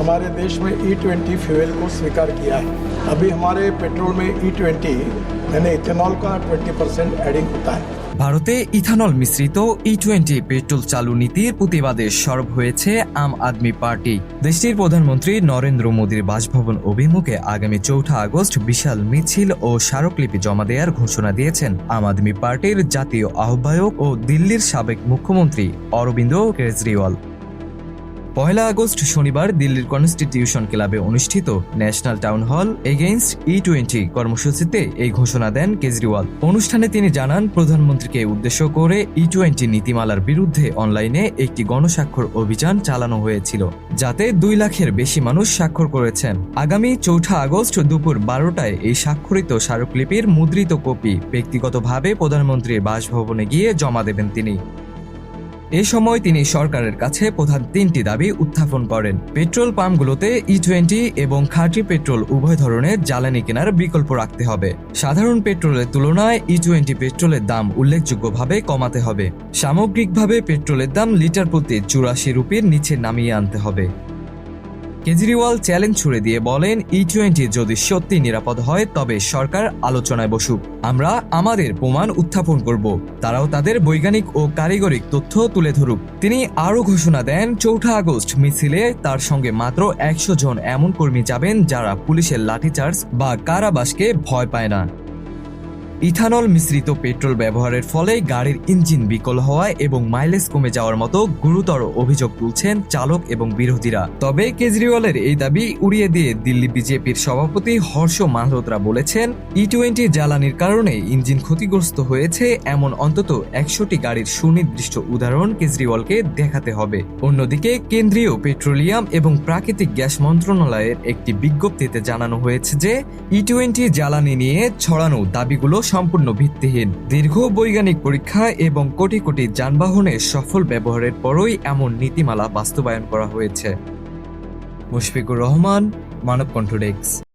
हमारे देश में E20 फ्यूल को स्वीकार किया है। अभी हमारे पेट्रोल में E20 यानी इथेनॉल का 20% एडिंग होता है। ভারতে ইথানল মিশ্রিত E20 পেট্রোল চালু নীতির প্রতিবাদে সরব হয়েছে আম আদমি পার্টি। দেশটির প্রধানমন্ত্রী নরেন্দ্র মোদীর বাসভবন অভিমুখে আগামী ৪ আগস্ট বিশাল মিছিল ও স্মারকলিপি জমা দেওয়ার ঘোষণা দিয়েছেন আম আদমি পার্টির জাতীয় আহ্বায়ক ও দিল্লির সাবেক মুখ্যমন্ত্রী অরবিন্দ কেজরিওয়াল। ১ আগস্ট শনিবার দিল্লির কনস্টিটিউশন ক্লাবে অনুষ্ঠিত national town hall against E20 কর্মসূচিতে এই ঘোষণা দেন কেজরিওয়াল। অনুষ্ঠানে তিনি জানান, প্রধানমন্ত্রীকে উদ্দেশ্য করে E20 নীতিমালার বিরুদ্ধে অনলাইনে একটি গণস্বাক্ষর অভিযান চালানো হয়েছিল, যাতে ২ লাখের বেশি মানুষ স্বাক্ষর করেছেন। আগামী ৪ আগস্ট দুপুর ১২টায় এই স্বাক্ষরিত স্মারকলিপির মুদ্রিত কপি ব্যক্তিগতভাবে প্রধানমন্ত্রীর বাসভবনে গিয়ে জমা দেবেন তিনি। এ সময় তিনি সরকারের কাছে প্রধান ৩টি দাবি উত্থাপন করেন। পেট্রোল পাম্পগুলোতে E20 এবং খাঁটি পেট্রোল উভয় ধরনের জ্বালানি কেনার বিকল্প রাখতে হবে। সাধারণ পেট্রোলের তুলনায় E20 পেট্রোলের দাম উল্লেখযোগ্যভাবে কমাতে হবে। সামগ্রিকভাবে পেট্রোলের দাম লিটার প্রতি ৮৪ রুপির নিচে নামিয়ে আনতে হবে। কেজরিওয়াল চ্যালেঞ্জ ছুড়ে দিয়ে বলেন, E20 যদি সত্যি নিরাপদ হয় তবে সরকার আলোচনায় বসুক। আমরা আমাদের প্রমাণ উত্থাপন করব, তারাও তাদের বৈজ্ঞানিক ও কারিগরিক তথ্য তুলে ধরুক। তিনি আরও ঘোষণা দেন, ৪ আগস্ট মিছিলে তার সঙ্গে মাত্র ১০০ জন এমন কর্মী যাবেন যারা পুলিশের লাঠিচার্জ বা কারাবাসকে ভয় পায় না। ইথানল মিশ্রিত পেট্রোল ব্যবহারের ফলে গাড়ির ইঞ্জিন বিকল হওয়ায় এবং মাইলেজ কমে যাওয়ার মতো গুরুতর অভিযোগ তুলছেন চালক এবং বিরোধীরা। তবে কেজরিওয়ালের এই দাবি উড়িয়ে দিয়ে দিল্লি বিজেপির সভাপতি হর্ষ মালহোত্রা বলেছেন, E20 জ্বালানির কারণে ইঞ্জিন ক্ষতিগ্রস্ত হয়েছে এমন অন্তত ১০০টি গাড়ির সুনির্দিষ্ট উদাহরণ কেজরিওয়ালকে দেখাতে হবে। অন্যদিকে কেন্দ্রীয় পেট্রোলিয়াম এবং প্রাকৃতিক গ্যাস মন্ত্রণালয়ের একটি বিজ্ঞপ্তিতে জানানো হয়েছে যে E20 জ্বালানি নিয়ে ছড়ানো দাবিগুলো সম্পূর্ণ ভিত্তিহীন। দীর্ঘ বৈজ্ঞানিক পরীক্ষা এবং কোটি কোটি যানবাহনের সফল ব্যবহারের পরই এমন নীতিমালা বাস্তবায়ন করা হয়েছে। মুশফিকুর রহমান, মানবকণ্ঠ ডেস্ক।